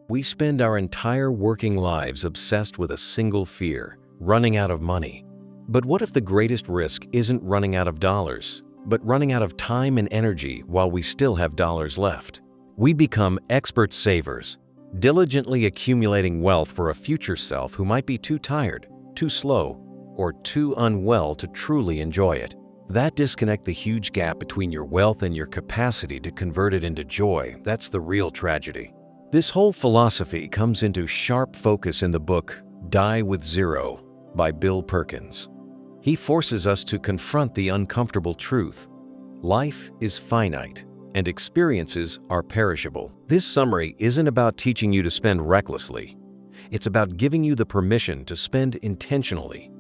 We spend our entire working lives obsessed with a single fear: running out of money. But what if the greatest risk isn't running out of dollars, but running out of time and energy while we still have dollars left? We become expert savers, diligently accumulating wealth for a future self who might be too tired, too slow, or too unwell to truly enjoy it. That disconnect, the huge gap between your wealth and your capacity to convert it into joy, that's the real tragedy. This whole philosophy comes into sharp focus in the book Die with Zero by Bill Perkins. He forces us to confront the uncomfortable truth. Life is finite, and experiences are perishable. This summary isn't about teaching you to spend recklessly. It's about giving you the permission to spend intentionally,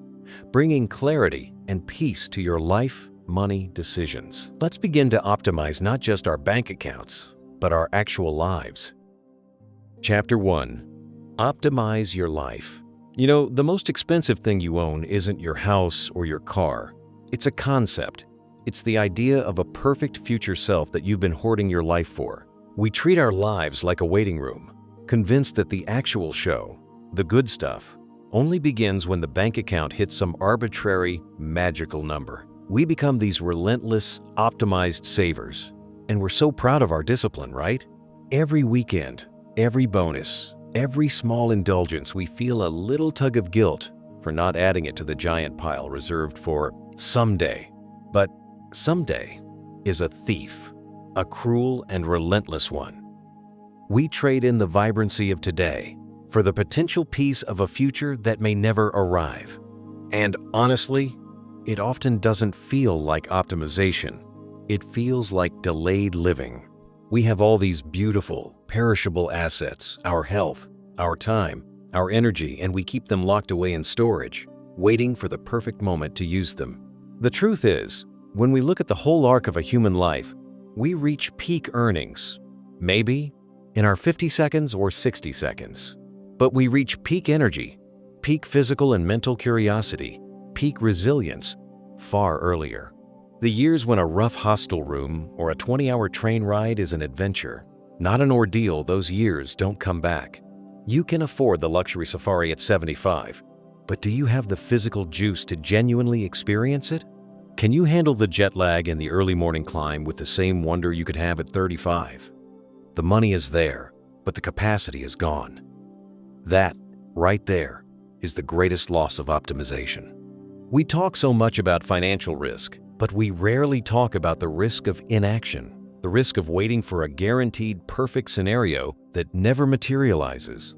bringing clarity and peace to your life, money decisions. Let's begin to optimize not just our bank accounts, but our actual lives. Chapter 1. Optimize your life. You know, the most expensive thing you own isn't your house or your car. It's a concept. It's the idea of a perfect future self that you've been hoarding your life for. We treat our lives like a waiting room, convinced that the actual show, the good stuff, only begins when the bank account hits some arbitrary, magical number. We become these relentless, optimized savers. And we're so proud of our discipline, right? Every weekend, every bonus, every small indulgence, we feel a little tug of guilt for not adding it to the giant pile reserved for someday. But someday is a thief, a cruel and relentless one. We trade in the vibrancy of today for the potential peace of a future that may never arrive. And honestly, it often doesn't feel like optimization. It feels like delayed living. We have all these beautiful, perishable assets: our health, our time, our energy, and we keep them locked away in storage, waiting for the perfect moment to use them. The truth is, when we look at the whole arc of a human life, we reach peak earnings, maybe in our 50 seconds or 60 seconds. But we reach peak energy, peak physical and mental curiosity, peak resilience far earlier. The years when a rough hostel room or a 20-hour train ride is an adventure, not an ordeal, those years don't come back. You can afford the luxury safari at 75, but do you have the physical juice to genuinely experience it? Can you handle the jet lag and the early morning climb with the same wonder you could have at 35? The money is there, but the capacity is gone. That, right there, is the greatest loss of optimization. We talk so much about financial risk, but we rarely talk about the risk of inaction, the risk of waiting for a guaranteed perfect scenario that never materializes.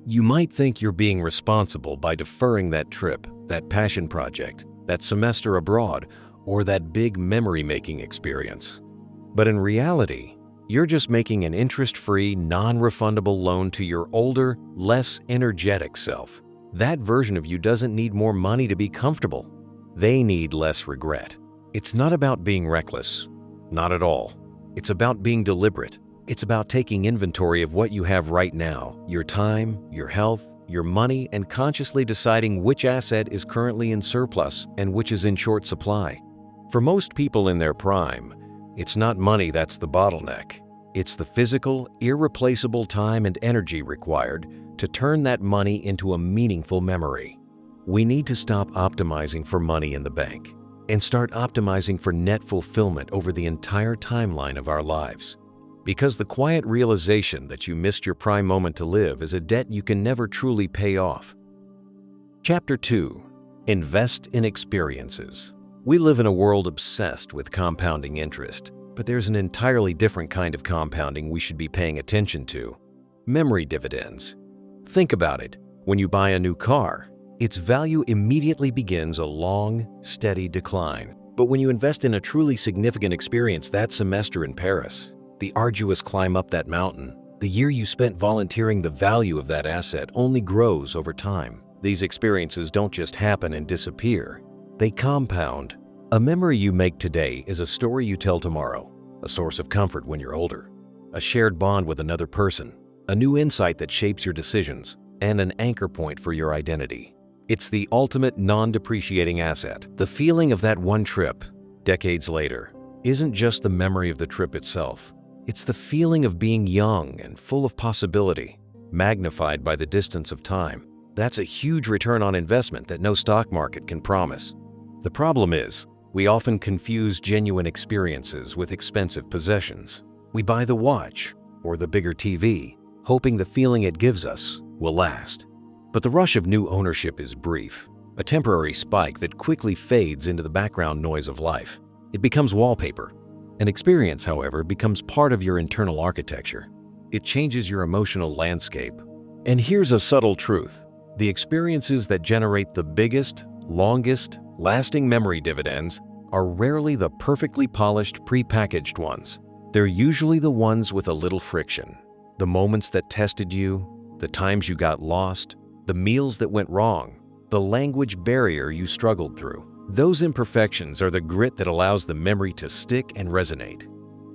You might think you're being responsible by deferring that trip, that passion project, that semester abroad, or that big memory-making experience. But in reality, you're just making an interest-free, non-refundable loan to your older, less energetic self. That version of you doesn't need more money to be comfortable. They need less regret. It's not about being reckless. Not at all. It's about being deliberate. It's about taking inventory of what you have right now, your time, your health, your money, and consciously deciding which asset is currently in surplus and which is in short supply. For most people in their prime, it's not money that's the bottleneck. It's the physical, irreplaceable time and energy required to turn that money into a meaningful memory. We need to stop optimizing for money in the bank and start optimizing for net fulfillment over the entire timeline of our lives. Because the quiet realization that you missed your prime moment to live is a debt you can never truly pay off. Chapter 2. Invest in experiences. We live in a world obsessed with compounding interest, but there's an entirely different kind of compounding we should be paying attention to: memory dividends. Think about it. When you buy a new car, its value immediately begins a long, steady decline. But when you invest in a truly significant experience, that semester in Paris, the arduous climb up that mountain, the year you spent volunteering, the value of that asset only grows over time. These experiences don't just happen and disappear. They compound. A memory you make today is a story you tell tomorrow, a source of comfort when you're older, a shared bond with another person, a new insight that shapes your decisions, and an anchor point for your identity. It's the ultimate non-depreciating asset. The feeling of that one trip, decades later, isn't just the memory of the trip itself. It's the feeling of being young and full of possibility, magnified by the distance of time. That's a huge return on investment that no stock market can promise. The problem is, we often confuse genuine experiences with expensive possessions. We buy the watch or the bigger TV, hoping the feeling it gives us will last. But the rush of new ownership is brief, a temporary spike that quickly fades into the background noise of life. It becomes wallpaper. An experience, however, becomes part of your internal architecture. It changes your emotional landscape. And here's a subtle truth. The experiences that generate the biggest, longest, lasting memory dividends are rarely the perfectly polished, pre-packaged ones. They're usually the ones with a little friction. The moments that tested you, the times you got lost, the meals that went wrong, the language barrier you struggled through. Those imperfections are the grit that allows the memory to stick and resonate.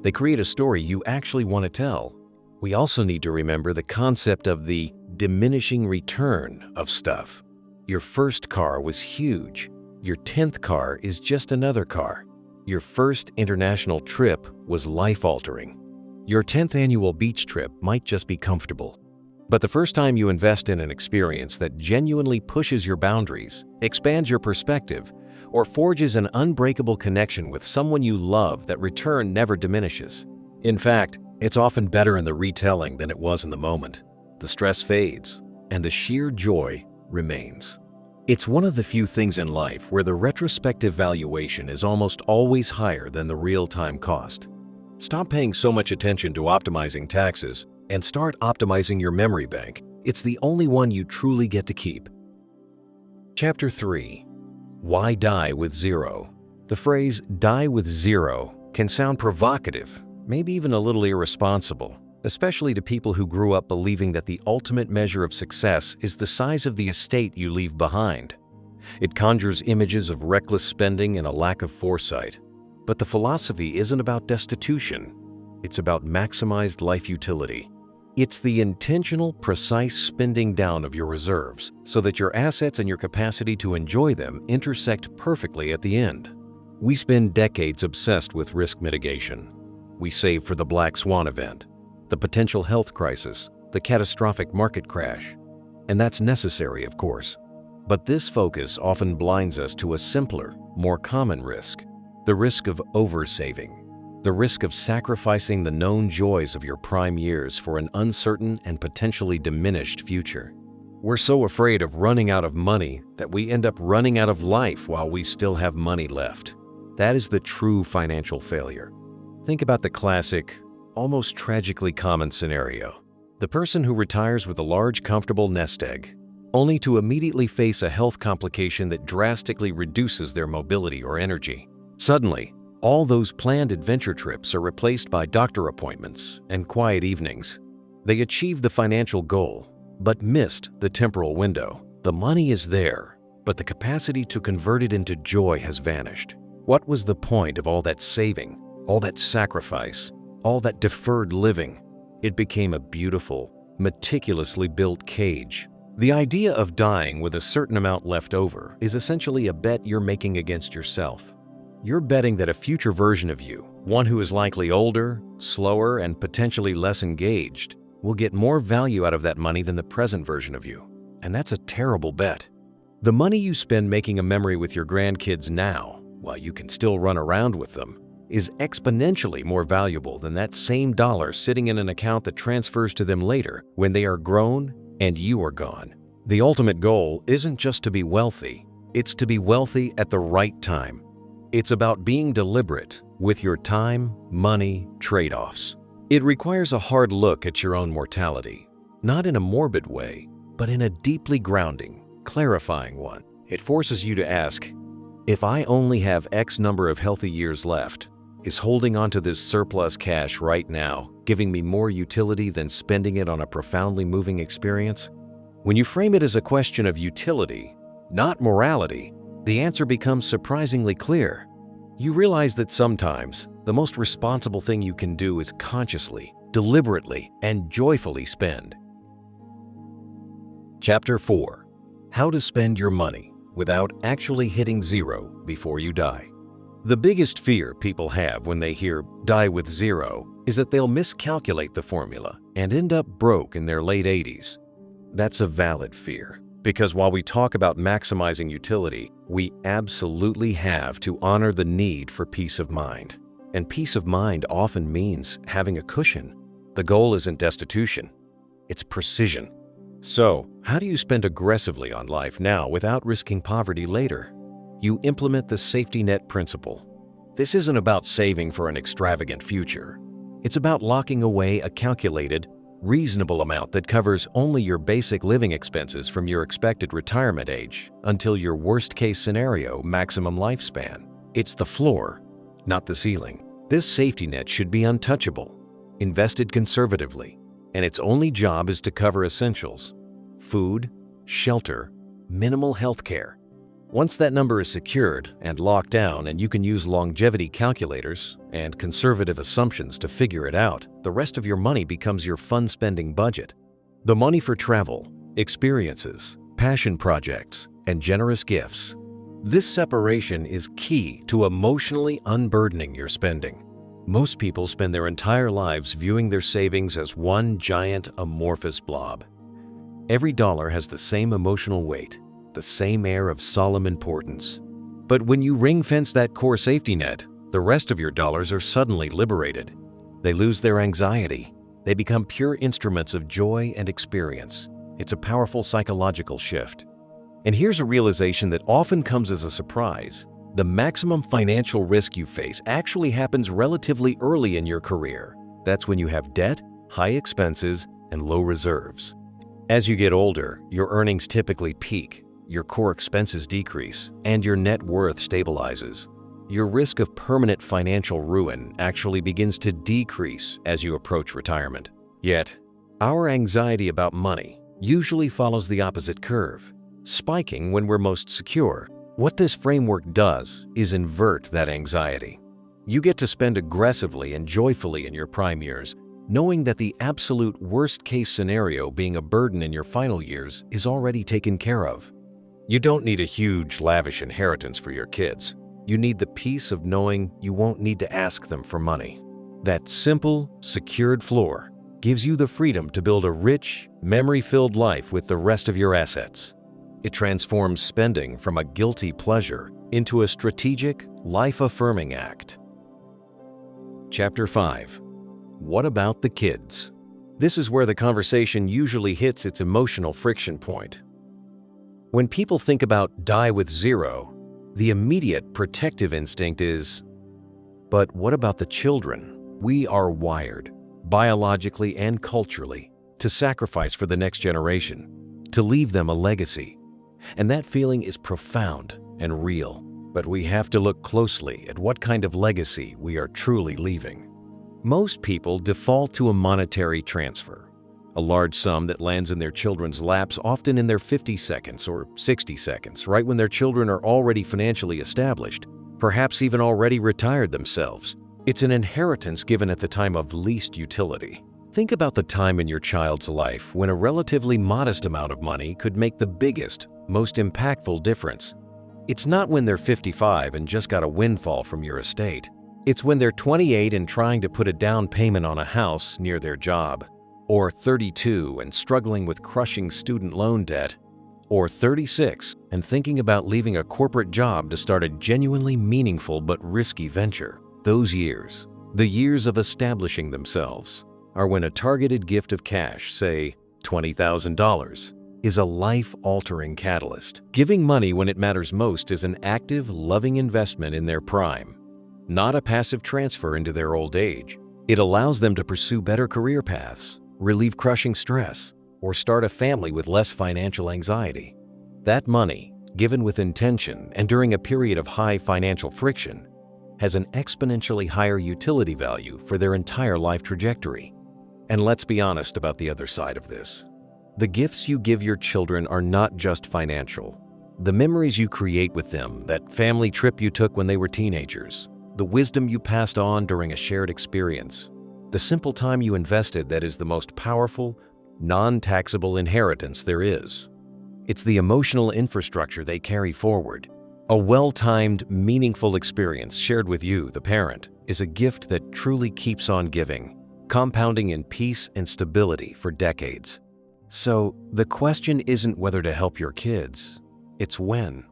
They create a story you actually want to tell. We also need to remember the concept of the diminishing return of stuff. Your first car was huge. Your 10th car is just another car. Your first international trip was life-altering. Your 10th annual beach trip might just be comfortable. But the first time you invest in an experience that genuinely pushes your boundaries, expands your perspective, or forges an unbreakable connection with someone you love, that return never diminishes. In fact, it's often better in the retelling than it was in the moment. The stress fades, and the sheer joy remains. It's one of the few things in life where the retrospective valuation is almost always higher than the real-time cost. Stop paying so much attention to optimizing taxes and start optimizing your memory bank. It's the only one you truly get to keep. Chapter 3. Why die with zero? The phrase "die with zero" can sound provocative, maybe even a little irresponsible, especially to people who grew up believing that the ultimate measure of success is the size of the estate you leave behind. It conjures images of reckless spending and a lack of foresight. But the philosophy isn't about destitution. It's about maximized life utility. It's the intentional, precise spending down of your reserves so that your assets and your capacity to enjoy them intersect perfectly at the end. We spend decades obsessed with risk mitigation. We save for the black swan event, the potential health crisis, the catastrophic market crash. And that's necessary, of course. But this focus often blinds us to a simpler, more common risk: the risk of oversaving. The risk of sacrificing the known joys of your prime years for an uncertain and potentially diminished future. We're so afraid of running out of money that we end up running out of life while we still have money left. That is the true financial failure. Think about the classic, almost tragically common scenario. The person who retires with a large, comfortable nest egg, only to immediately face a health complication that drastically reduces their mobility or energy. Suddenly, all those planned adventure trips are replaced by doctor appointments and quiet evenings. They achieved the financial goal, but missed the temporal window. The money is there, but the capacity to convert it into joy has vanished. What was the point of all that saving, all that sacrifice, all that deferred living? It became a beautiful, meticulously built cage. The idea of dying with a certain amount left over is essentially a bet you're making against yourself. You're betting that a future version of you, one who is likely older, slower, and potentially less engaged, will get more value out of that money than the present version of you. And that's a terrible bet. The money you spend making a memory with your grandkids now, while you can still run around with them, is exponentially more valuable than that same dollar sitting in an account that transfers to them later when they are grown and you are gone. The ultimate goal isn't just to be wealthy, it's to be wealthy at the right time. It's about being deliberate with your time, money, trade-offs. It requires a hard look at your own mortality, not in a morbid way, but in a deeply grounding, clarifying one. It forces you to ask, if I only have X number of healthy years left, is holding onto this surplus cash right now giving me more utility than spending it on a profoundly moving experience? When you frame it as a question of utility, not morality, the answer becomes surprisingly clear. You realize that sometimes the most responsible thing you can do is consciously, deliberately, and joyfully spend. Chapter 4. How to spend your money without actually hitting zero before you die. The biggest fear people have when they hear "die with zero" is that they'll miscalculate the formula and end up broke in their late 80s. That's a valid fear, because while we talk about maximizing utility, we absolutely have to honor the need for peace of mind. And peace of mind often means having a cushion. The goal isn't destitution, it's precision. So, how do you spend aggressively on life now without risking poverty later? You implement the safety net principle. This isn't about saving for an extravagant future. It's about locking away a calculated, reasonable amount that covers only your basic living expenses from your expected retirement age until your worst-case scenario maximum lifespan. It's the floor, not the ceiling. This safety net should be untouchable, invested conservatively, and its only job is to cover essentials: food, shelter, minimal health care. Once that number is secured and locked down and you can use longevity calculators and conservative assumptions to figure it out, the rest of your money becomes your fun spending budget. The money for travel, experiences, passion projects, and generous gifts. This separation is key to emotionally unburdening your spending. Most people spend their entire lives viewing their savings as one giant amorphous blob. Every dollar has the same emotional weight, the same air of solemn importance. But when you ring-fence that core safety net, the rest of your dollars are suddenly liberated. They lose their anxiety. They become pure instruments of joy and experience. It's a powerful psychological shift. And here's a realization that often comes as a surprise. The maximum financial risk you face actually happens relatively early in your career. That's when you have debt, high expenses, and low reserves. As you get older, your earnings typically peak, your core expenses decrease, and your net worth stabilizes. Your risk of permanent financial ruin actually begins to decrease as you approach retirement. Yet, our anxiety about money usually follows the opposite curve, spiking when we're most secure. What this framework does is invert that anxiety. You get to spend aggressively and joyfully in your prime years, knowing that the absolute worst-case scenario being a burden in your final years is already taken care of. You don't need a huge, lavish inheritance for your kids. You need the peace of knowing you won't need to ask them for money. That simple, secured floor gives you the freedom to build a rich, memory-filled life with the rest of your assets. It transforms spending from a guilty pleasure into a strategic, life-affirming act. Chapter 5. What about the kids? This is where the conversation usually hits its emotional friction point. When people think about die with zero, the immediate protective instinct is, but what about the children? We are wired, biologically and culturally, to sacrifice for the next generation, to leave them a legacy. And that feeling is profound and real, but we have to look closely at what kind of legacy we are truly leaving. Most people default to a monetary transfer, a large sum that lands in their children's laps often in their 50 seconds or 60 seconds, right when their children are already financially established, perhaps even already retired themselves. It's an inheritance given at the time of least utility. Think about the time in your child's life when a relatively modest amount of money could make the biggest, most impactful difference. It's not when they're 55 and just got a windfall from your estate. It's when they're 28 and trying to put a down payment on a house near their job, or 32 and struggling with crushing student loan debt, or 36 and thinking about leaving a corporate job to start a genuinely meaningful but risky venture. Those years, the years of establishing themselves, are when a targeted gift of cash, say $20,000, is a life-altering catalyst. Giving money when it matters most is an active, loving investment in their prime, not a passive transfer into their old age. It allows them to pursue better career paths, relieve crushing stress, or start a family with less financial anxiety. That money, given with intention and during a period of high financial friction, has an exponentially higher utility value for their entire life trajectory. And let's be honest about the other side of this. The gifts you give your children are not just financial. The memories you create with them, that family trip you took when they were teenagers, the wisdom you passed on during a shared experience, the simple time you invested that is the most powerful, non-taxable inheritance there is. It's the emotional infrastructure they carry forward. A well-timed, meaningful experience shared with you, the parent, is a gift that truly keeps on giving. compounding in peace and stability for decades. So, the question isn't whether to help your kids, it's when.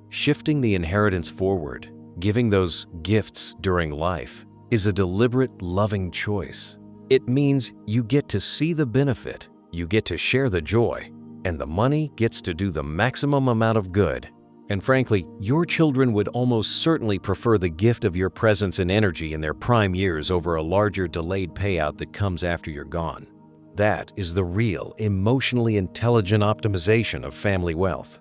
Shifting the inheritance forward, giving those gifts during life, is a deliberate, loving choice. It means you get to see the benefit, you get to share the joy, and the money gets to do the maximum amount of good. And frankly, your children would almost certainly prefer the gift of your presence and energy in their prime years over a larger delayed payout that comes after you're gone. That is the real, emotionally intelligent optimization of family wealth.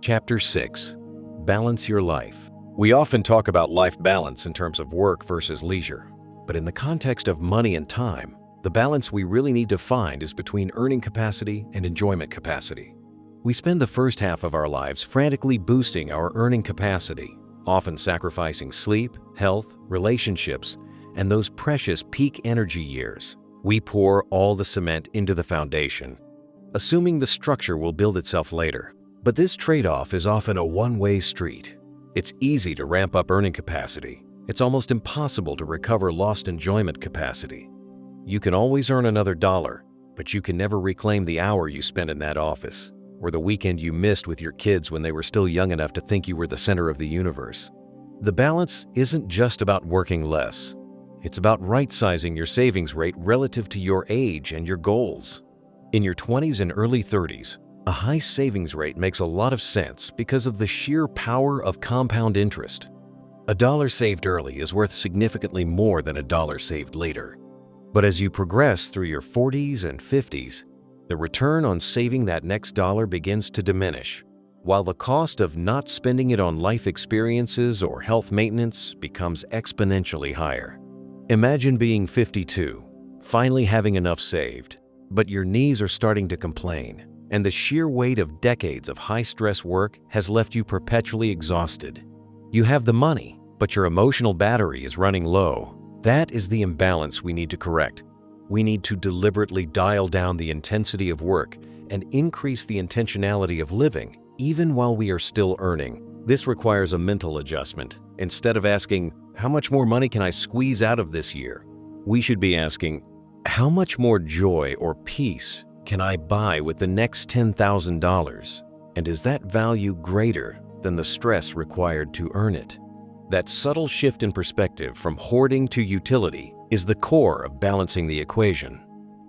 Chapter 6. Balance your life. We often talk about life balance in terms of work versus leisure, but in the context of money and time, the balance we really need to find is between earning capacity and enjoyment capacity. We spend the first half of our lives frantically boosting our earning capacity, often sacrificing sleep, health, relationships, and those precious peak energy years. We pour all the cement into the foundation, assuming the structure will build itself later. But this trade-off is often a one-way street. It's easy to ramp up earning capacity. It's almost impossible to recover lost enjoyment capacity. You can always earn another dollar, but you can never reclaim the hour you spent in that office, or the weekend you missed with your kids when they were still young enough to think you were the center of the universe. The balance isn't just about working less. It's about right-sizing your savings rate relative to your age and your goals. In your 20s and early 30s, a high savings rate makes a lot of sense because of the sheer power of compound interest. A dollar saved early is worth significantly more than a dollar saved later. But as you progress through your 40s and 50s, the return on saving that next dollar begins to diminish, while the cost of not spending it on life experiences or health maintenance becomes exponentially higher. Imagine being 52, finally having enough saved, but your knees are starting to complain, and the sheer weight of decades of high-stress work has left you perpetually exhausted. You have the money, but your emotional battery is running low. That is the imbalance we need to correct. We need to deliberately dial down the intensity of work and increase the intentionality of living, even while we are still earning. This requires a mental adjustment. Instead of asking, how much more money can I squeeze out of this year? We should be asking, how much more joy or peace can I buy with the next $10,000? And is that value greater than the stress required to earn it? That subtle shift in perspective from hoarding to utility is the core of balancing the equation.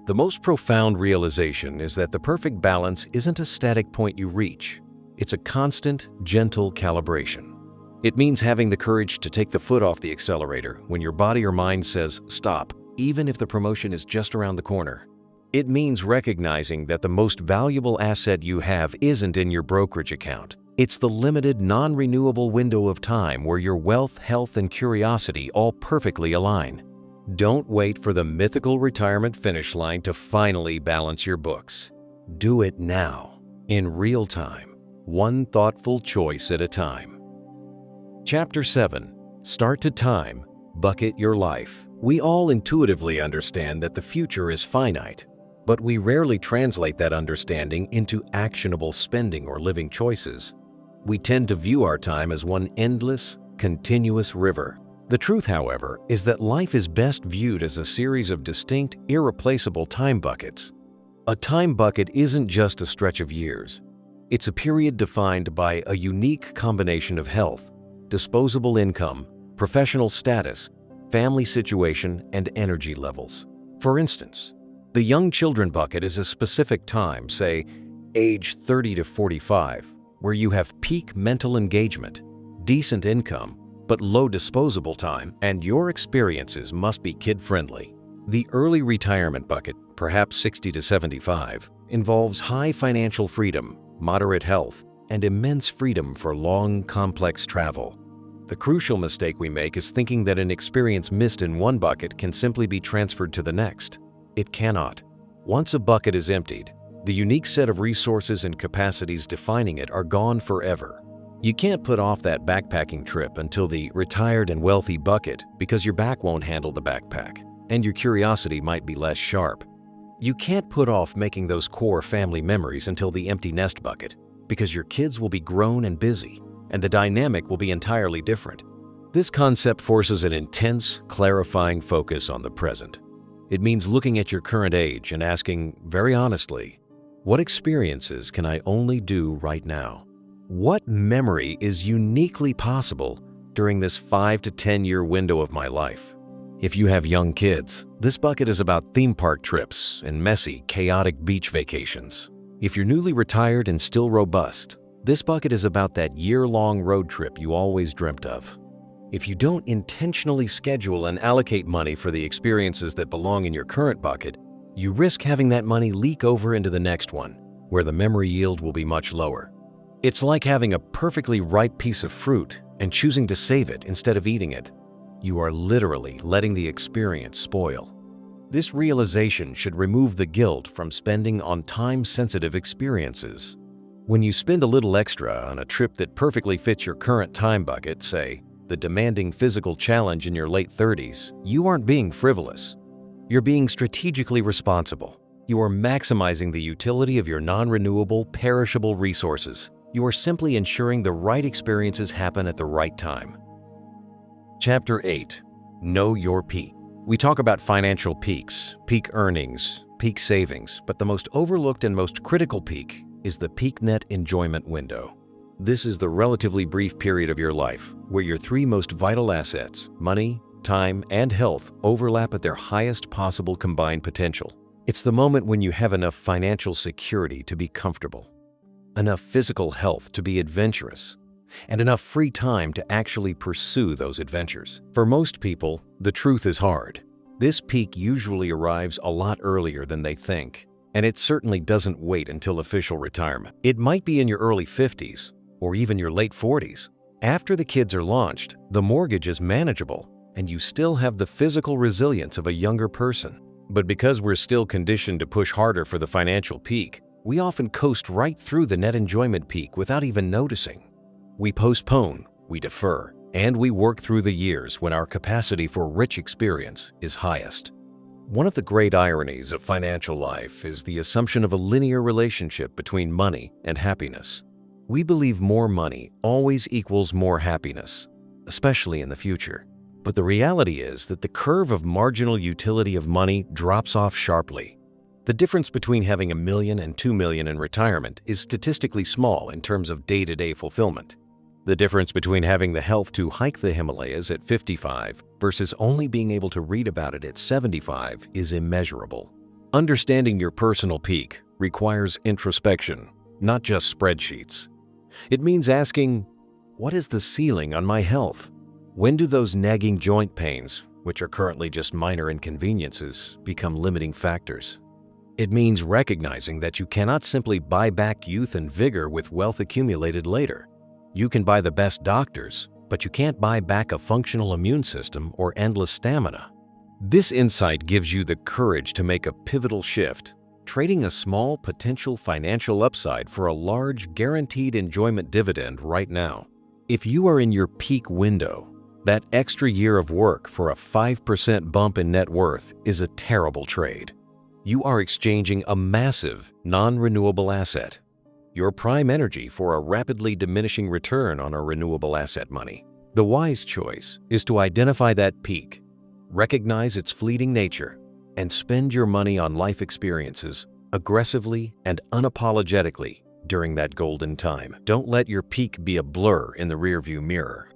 The most profound realization is that the perfect balance isn't a static point you reach. It's a constant, gentle calibration. It means having the courage to take the foot off the accelerator when your body or mind says stop, even if the promotion is just around the corner. It means recognizing that the most valuable asset you have isn't in your brokerage account. It's the limited, non-renewable window of time where your wealth, health, and curiosity all perfectly align. Don't wait for the mythical retirement finish line to finally balance your books. Do it now, in real time, one thoughtful choice at a time. Chapter 7. Start to time, bucket your life. We all intuitively understand that the future is finite, but we rarely translate that understanding into actionable spending or living choices. We tend to view our time as one endless, continuous river. The truth, however, is that life is best viewed as a series of distinct, irreplaceable time buckets. A time bucket isn't just a stretch of years. It's a period defined by a unique combination of health, disposable income, professional status, family situation, and energy levels. For instance, the young children bucket is a specific time, say, age 30 to 45, where you have peak mental engagement, decent income, but low disposable time, and your experiences must be kid-friendly. The early retirement bucket, perhaps 60 to 75, involves high financial freedom, moderate health, and immense freedom for long, complex travel. The crucial mistake we make is thinking that an experience missed in one bucket can simply be transferred to the next. It cannot. Once a bucket is emptied, the unique set of resources and capacities defining it are gone forever. You can't put off that backpacking trip until the retired and wealthy bucket because your back won't handle the backpack, and your curiosity might be less sharp. You can't put off making those core family memories until the empty nest bucket because your kids will be grown and busy, and the dynamic will be entirely different. This concept forces an intense, clarifying focus on the present. It means looking at your current age and asking, very honestly, what experiences can I only do right now? What memory is uniquely possible during this 5 to 10 year window of my life? If you have young kids, this bucket is about theme park trips and messy, chaotic beach vacations. If you're newly retired and still robust, this bucket is about that year-long road trip you always dreamt of. If you don't intentionally schedule and allocate money for the experiences that belong in your current bucket, you risk having that money leak over into the next one, where the memory yield will be much lower. It's like having a perfectly ripe piece of fruit and choosing to save it instead of eating it. You are literally letting the experience spoil. This realization should remove the guilt from spending on time-sensitive experiences. When you spend a little extra on a trip that perfectly fits your current time bucket, say, the demanding physical challenge in your late 30s, you aren't being frivolous. You're being strategically responsible. You are maximizing the utility of your non-renewable, perishable resources. You are simply ensuring the right experiences happen at the right time. Chapter 8. Know Your Peak. We talk about financial peaks, peak earnings, peak savings, but the most overlooked and most critical peak is the peak net enjoyment window. This is the relatively brief period of your life where your three most vital assets, money, time, and health, overlap at their highest possible combined potential. It's the moment when you have enough financial security to be comfortable, enough physical health to be adventurous, and enough free time to actually pursue those adventures. For most people, the truth is hard. This peak usually arrives a lot earlier than they think, and it certainly doesn't wait until official retirement. It might be in your early 50s or even your late 40s. After the kids are launched, the mortgage is manageable, and you still have the physical resilience of a younger person. But because we're still conditioned to push harder for the financial peak, we often coast right through the net enjoyment peak without even noticing. We postpone, we defer, and we work through the years when our capacity for rich experience is highest. One of the great ironies of financial life is the assumption of a linear relationship between money and happiness. We believe more money always equals more happiness, especially in the future. But the reality is that the curve of marginal utility of money drops off sharply. The difference between having $1 million and $2 million in retirement is statistically small in terms of day-to-day fulfillment. The difference between having the health to hike the Himalayas at 55 versus only being able to read about it at 75 is immeasurable. Understanding your personal peak requires introspection, not just spreadsheets. It means asking, what is the ceiling on my health? When do those nagging joint pains, which are currently just minor inconveniences, become limiting factors? It means recognizing that you cannot simply buy back youth and vigor with wealth accumulated later. You can buy the best doctors, but you can't buy back a functional immune system or endless stamina. This insight gives you the courage to make a pivotal shift, trading a small potential financial upside for a large guaranteed enjoyment dividend right now. If you are in your peak window, that extra year of work for a 5% bump in net worth is a terrible trade. You are exchanging a massive, non-renewable asset, your prime energy, for a rapidly diminishing return on our renewable asset money. The wise choice is to identify that peak, recognize its fleeting nature, and spend your money on life experiences aggressively and unapologetically during that golden time. Don't let your peak be a blur in the rearview mirror.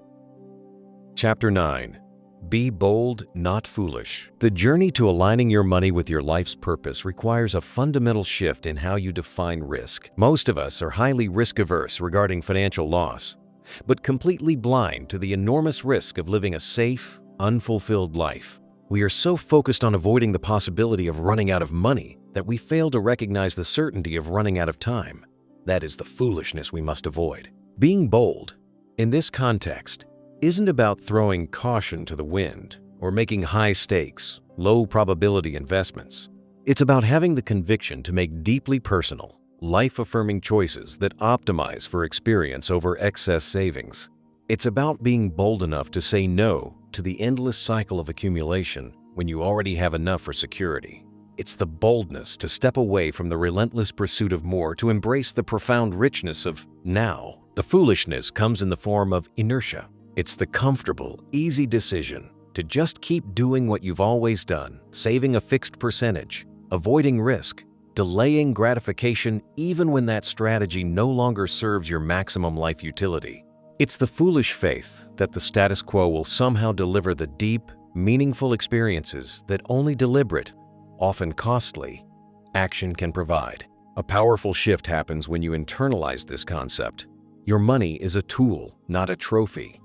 Chapter 9. Be bold, not foolish. The journey to aligning your money with your life's purpose requires a fundamental shift in how you define risk. Most of us are highly risk-averse regarding financial loss, but completely blind to the enormous risk of living a safe, unfulfilled life. We are so focused on avoiding the possibility of running out of money that we fail to recognize the certainty of running out of time. That is the foolishness we must avoid. Being bold, in this context, isn't about throwing caution to the wind or making high-stakes, low-probability investments. It's about having the conviction to make deeply personal, life-affirming choices that optimize for experience over excess savings. It's about being bold enough to say no to the endless cycle of accumulation when you already have enough for security. It's the boldness to step away from the relentless pursuit of more to embrace the profound richness of now. The foolishness comes in the form of inertia. It's the comfortable, easy decision to just keep doing what you've always done, saving a fixed percentage, avoiding risk, delaying gratification even when that strategy no longer serves your maximum life utility. It's the foolish faith that the status quo will somehow deliver the deep, meaningful experiences that only deliberate, often costly, action can provide. A powerful shift happens when you internalize this concept. Your money is a tool, not a trophy.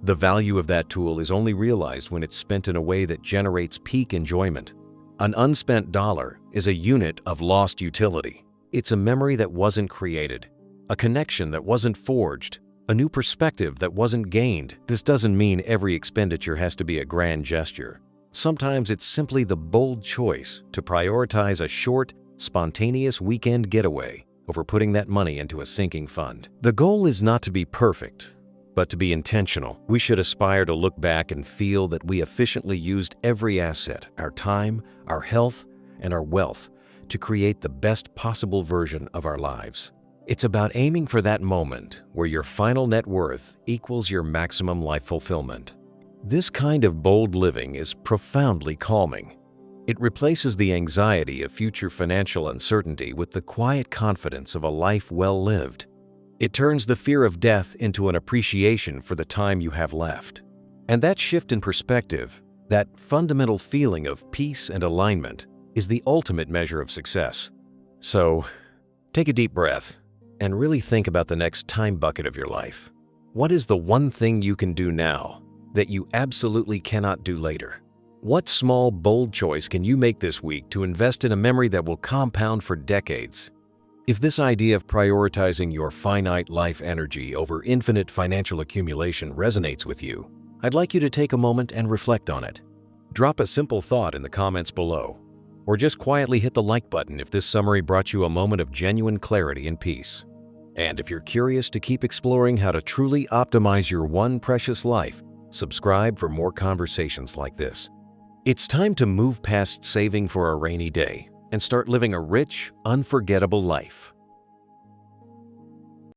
The value of that tool is only realized when it's spent in a way that generates peak enjoyment. An unspent dollar is a unit of lost utility. It's a memory that wasn't created, a connection that wasn't forged, a new perspective that wasn't gained. This doesn't mean every expenditure has to be a grand gesture. Sometimes it's simply the bold choice to prioritize a short, spontaneous weekend getaway over putting that money into a sinking fund. The goal is not to be perfect, but to be intentional. We should aspire to look back and feel that we efficiently used every asset, our time, our health, and our wealth, to create the best possible version of our lives. It's about aiming for that moment where your final net worth equals your maximum life fulfillment. This kind of bold living is profoundly calming. It replaces the anxiety of future financial uncertainty with the quiet confidence of a life well lived. It turns the fear of death into an appreciation for the time you have left. And that shift in perspective, that fundamental feeling of peace and alignment, is the ultimate measure of success. So, take a deep breath and really think about the next time bucket of your life. What is the one thing you can do now that you absolutely cannot do later? What small, bold choice can you make this week to invest in a memory that will compound for decades? If this idea of prioritizing your finite life energy over infinite financial accumulation resonates with you, I'd like you to take a moment and reflect on it. Drop a simple thought in the comments below, or just quietly hit the like button if this summary brought you a moment of genuine clarity and peace. And if you're curious to keep exploring how to truly optimize your one precious life, subscribe for more conversations like this. It's time to move past saving for a rainy day and start living a rich, unforgettable life.